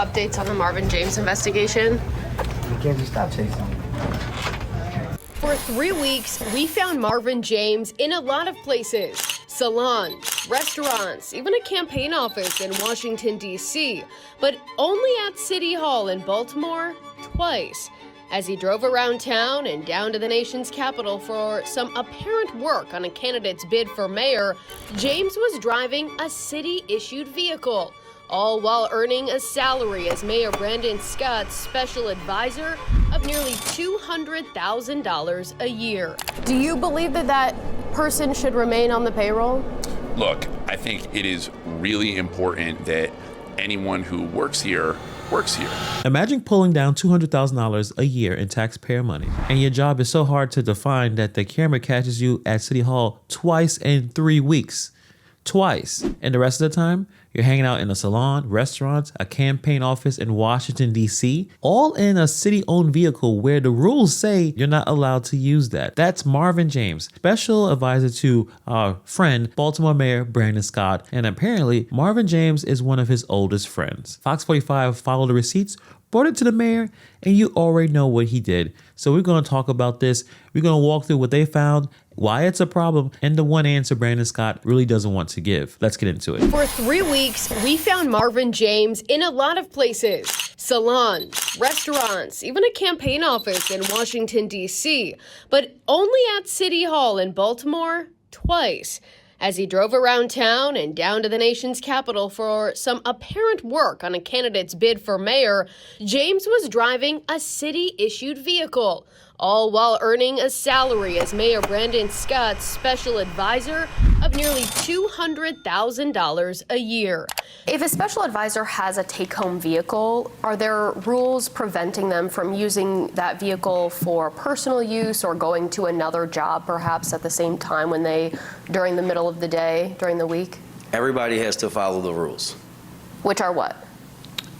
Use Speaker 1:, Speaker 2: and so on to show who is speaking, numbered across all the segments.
Speaker 1: updates on the Marvin James investigation?
Speaker 2: Can't you stop chasing me?
Speaker 1: For 3 weeks, we found Marvin James in a lot of places. Salons, restaurants, even a campaign office in Washington, D.C., but only at City Hall in Baltimore twice. As he drove around town and down to the nation's capital for some apparent work on a candidate's bid for mayor, James was driving a city-issued vehicle, all while earning a salary as Mayor Brandon Scott's special advisor of nearly $200,000 a year. Do you believe that that person should remain on the payroll?
Speaker 3: Look, I think it is really important that anyone who works here works here.
Speaker 4: Imagine pulling down $200,000 a year in taxpayer money, and your job is so hard to define that the camera catches you at City Hall twice in 3 weeks. Twice. And the rest of the time, you're hanging out in a salon, restaurants, a campaign office in Washington, D.C., all in a city-owned vehicle where the rules say you're not allowed to use that. That's Marvin James, special advisor to our friend, Baltimore Mayor Brandon Scott. And apparently, Marvin James is one of his oldest friends. Fox 45 followed the receipts, brought it to the mayor, and you already know what he did. So we're going to talk about this. We're going to walk through what they found, why it's a problem, and the one answer Brandon Scott really doesn't want to give. Let's get into it.
Speaker 1: For 3 weeks, we found Marvin James in a lot of places. Salons, restaurants, even a campaign office in Washington, D.C., but only at City Hall in Baltimore twice. As he drove around town and down to the nation's capital for some apparent work on a candidate's bid for mayor, James was driving a city-issued vehicle, all while earning a salary as Mayor Brandon Scott's special advisor of nearly $200,000 a year. If a special advisor has a take-home vehicle, are there rules preventing them from using that vehicle for personal use or going to another job perhaps at the same time during the middle of the day, during the week?
Speaker 5: Everybody has to follow the rules.
Speaker 1: Which are what?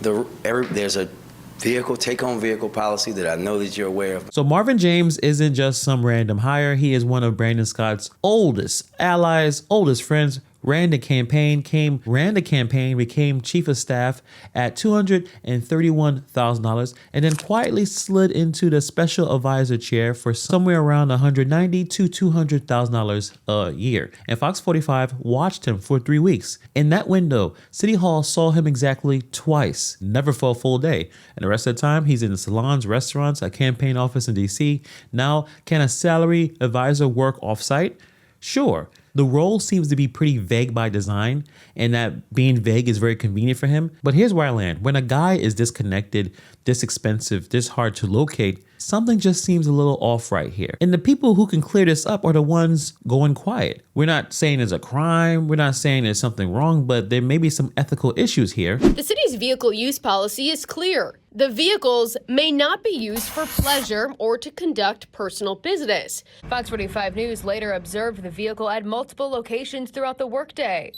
Speaker 5: There's a take-home vehicle policy that I know that you're aware of.
Speaker 4: So Marvin James isn't just some random hire. He is one of Brandon Scott's oldest allies, oldest friends. Ran the campaign, became chief of staff at $231,000, and then quietly slid into the special advisor chair for somewhere around $190,000 to $200,000 a year. And Fox 45 watched him for 3 weeks. In that window, City Hall saw him exactly twice, never for a full day. And the rest of the time, he's in the salons, restaurants, a campaign office in D.C. Now, can a salary advisor work off-site? Sure. The role seems to be pretty vague by design, and that being vague is very convenient for him. But here's where I land. When a guy is disconnected, this expensive, this hard to locate, something just seems a little off right here. And the people who can clear this up are the ones going quiet. We're not saying there's a crime. We're not saying there's something wrong, but there may be some ethical issues here.
Speaker 1: The city's vehicle use policy is clear. The vehicles may not be used for pleasure or to conduct personal business. Fox 45 News later observed the vehicle at multiple locations throughout the workday.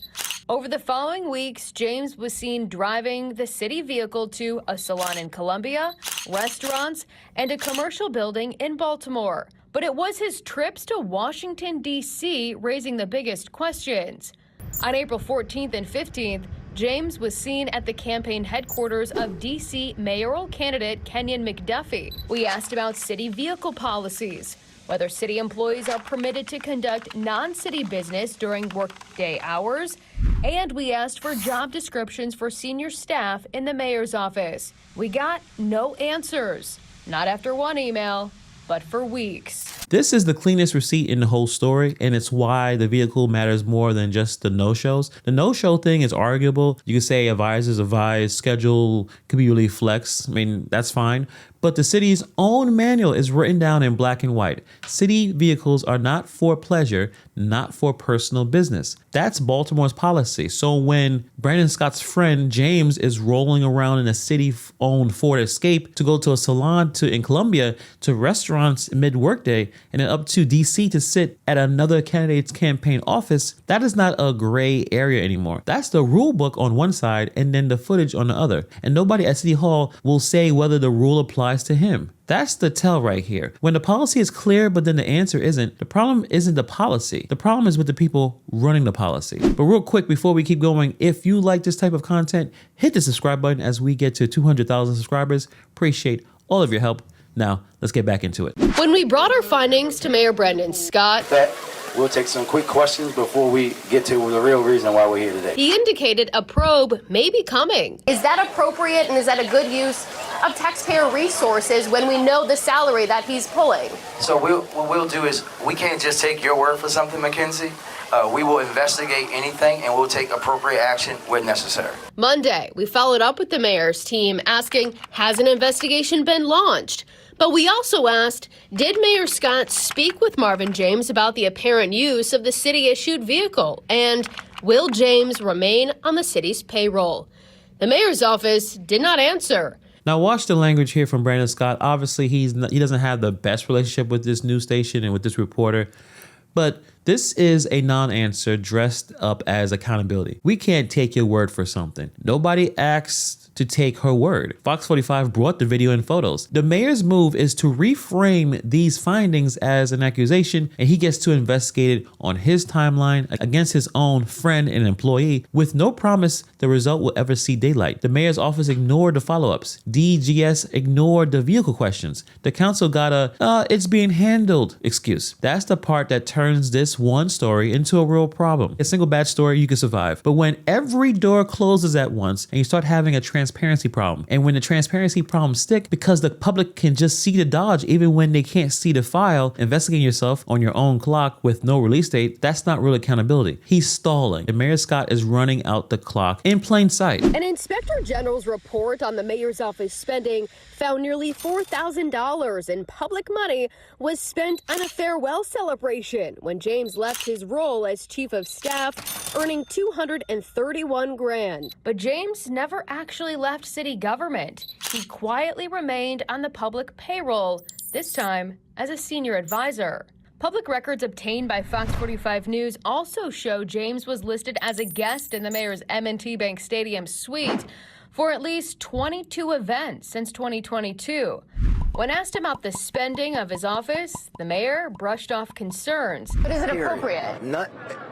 Speaker 1: Over the following weeks, James was seen driving the city vehicle to a salon in Columbia, restaurants, and a commercial building in Baltimore. But it was his trips to Washington, D.C. raising the biggest questions. On April 14th and 15th, James was seen at the campaign headquarters of D.C. mayoral candidate Kenyon McDuffie. We asked about city vehicle policies, whether city employees are permitted to conduct non-city business during workday hours, and we asked for job descriptions for senior staff in the mayor's office. We got no answers, not after one email, but for weeks.
Speaker 4: This is the cleanest receipt in the whole story, and it's why the vehicle matters more than just the no-shows. The no-show thing is arguable. You could say advisors advise, schedule could be really flex. I mean, that's fine. But the city's own manual is written down in black and white. City vehicles are not for pleasure, not for personal business. That's Baltimore's policy. So when Brandon Scott's friend James is rolling around in a city-owned Ford Escape to go to a salon in Columbia, to restaurants mid-workday, and then up to D.C. to sit at another candidate's campaign office, that is not a gray area anymore. That's the rule book on one side and then the footage on the other. And nobody at City Hall will say whether the rule applies applies to him. That's the tell right here. When the policy is clear, but then the answer isn't, the problem isn't the policy. The problem is with the people running the policy. But real quick, before we keep going, if you like this type of content, hit the subscribe button as we get to 200,000 subscribers. Appreciate all of your help. Now, let's get back into it.
Speaker 1: When we brought our findings to Mayor Brandon Scott,
Speaker 5: We'll take some quick questions before we get to the real reason why we're here today.
Speaker 1: he indicated a probe may be coming. Is that appropriate and is that a good use of taxpayer resources when we know the salary that he's pulling?
Speaker 5: So what we'll do is we can't just take your word for something, Mackenzie. We will investigate anything and we'll take appropriate action when necessary.
Speaker 1: Monday, we followed up with the mayor's team asking, has an investigation been launched? But we also asked, did Mayor Scott speak with Marvin James about the apparent use of the city-issued vehicle? And will James remain on the city's payroll? The mayor's office did not answer.
Speaker 4: Now watch the language here from Brandon Scott. Obviously, he doesn't have the best relationship with this news station and with this reporter. But this is a non-answer dressed up as accountability. We can't take your word for something. Nobody asked to take her word. Fox 45 brought the video and photos. The mayor's move is to reframe these findings as an accusation, and he gets to investigate it on his timeline against his own friend and employee with no promise the result will ever see daylight. The mayor's office ignored the follow-ups. DGS ignored the vehicle questions. The council got a, it's being handled excuse. That's the part that turns this one story into a real problem. A single bad story you can survive. But when every door closes at once and you start having a transparency problem, and when the transparency problems stick because the public can just see the dodge even when they can't see the file, investigating yourself on your own clock with no release date, that's not real accountability. He's stalling. And Mayor Scott is running out the clock in plain sight.
Speaker 1: An inspector general's report on the mayor's office spending found nearly $4,000 in public money was spent on a farewell celebration when James left his role as chief of staff, earning $231,000. But James never actually left city government. He quietly remained on the public payroll, this time as a senior advisor. Public records obtained by Fox 45 News also show James was listed as a guest in the mayor's M&T Bank Stadium suite for at least 22 events since 2022. When asked about the spending of his office, the mayor brushed off concerns. But is it appropriate?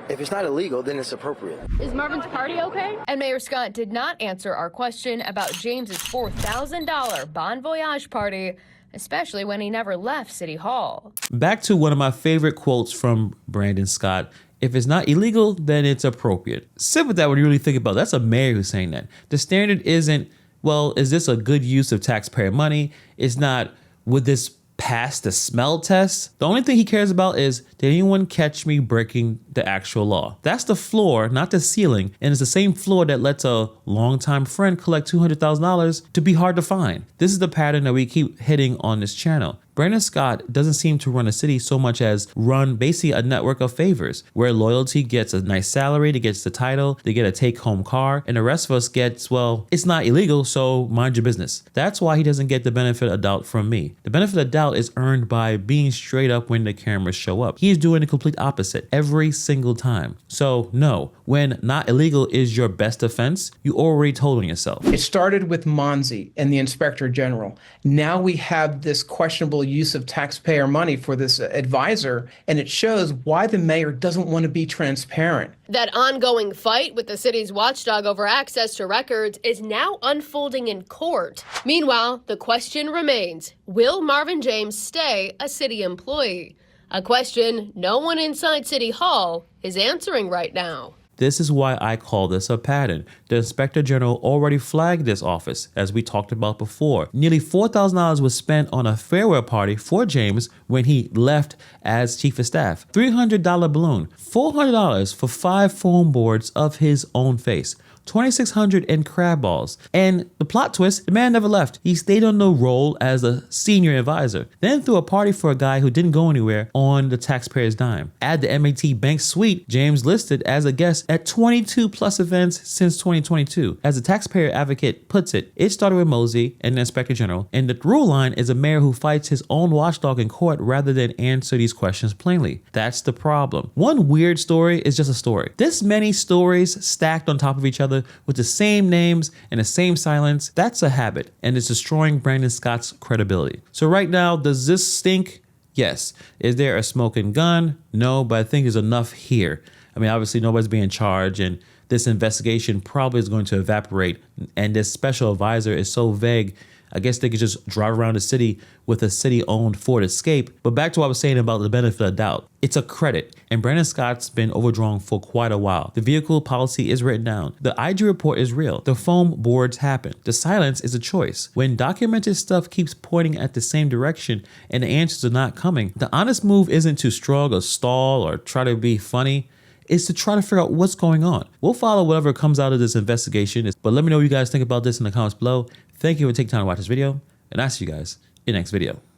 Speaker 5: If it's not illegal, then it's appropriate.
Speaker 1: Is Marvin's party okay? And Mayor Scott did not answer our question about James's $4,000 Bon Voyage party, especially when he never left City Hall.
Speaker 4: Back to one of my favorite quotes from Brandon Scott. If it's not illegal, then it's appropriate. Sit with that when you really think about it. That's a mayor who's saying that. The standard isn't, well, is this a good use of taxpayer money? It's not, would this pass the smell test? The only thing he cares about is, did anyone catch me breaking the actual law? That's the floor, not the ceiling. And it's the same floor that lets a longtime friend collect $200,000 to be hard to find. This is the pattern that we keep hitting on this channel. Brandon Scott doesn't seem to run a city so much as run basically a network of favors where loyalty gets a nice salary, they gets the title, they get a take-home car, and the rest of us gets, well, it's not illegal, so mind your business. That's why he doesn't get the benefit of doubt from me. The benefit of doubt is earned by being straight up when the cameras show up. He's doing the complete opposite every single time. So no, when not illegal is your best offense, you already told on yourself.
Speaker 6: It started with Monzi and the Inspector General. Now we have this questionable use of taxpayer money for this advisor, and it shows why the mayor doesn't want to be transparent.
Speaker 1: That ongoing fight with the city's watchdog over access to records is now unfolding in court. Meanwhile, the question remains, will Marvin James stay a city employee? A question no one inside City Hall is answering right now.
Speaker 4: This is why I call this a pattern. The Inspector General already flagged this office, as we talked about before. Nearly $4,000 was spent on a farewell party for James when he left as chief of staff. $300 balloon, $400 for 5 foam boards of his own face. $2,600 in crab balls. And the plot twist, the man never left. He stayed on the role as a senior advisor, then threw a party for a guy who didn't go anywhere on the taxpayer's dime. At the M&T Bank suite, James listed as a guest at 22 plus events since 2022. As the taxpayer advocate puts it, it started with Mosey and the Inspector General, and the through line is a mayor who fights his own watchdog in court rather than answer these questions plainly. That's the problem. One weird story is just a story. This many stories stacked on top of each other together with the same names and the same silence. That's a habit, and it's destroying Brandon Scott's credibility. So right now, does this stink? Yes. Is there a smoking gun? No, but I think there's enough here. I mean, obviously nobody's being charged, and this investigation probably is going to evaporate, and this special advisor is so vague. I guess they could just drive around the city with a city-owned Ford Escape. But back to what I was saying about the benefit of doubt. It's a credit, and Brandon Scott's been overdrawn for quite a while. The vehicle policy is written down. The IG report is real. The foam boards happen. The silence is a choice. When documented stuff keeps pointing at the same direction and the answers are not coming, the honest move isn't to shrug or stall or try to be funny. Is to try to figure out what's going on. We'll follow whatever comes out of this investigation, but let me know what you guys think about this in the comments below. Thank you for taking time to watch this video, and I'll see you guys in the next video.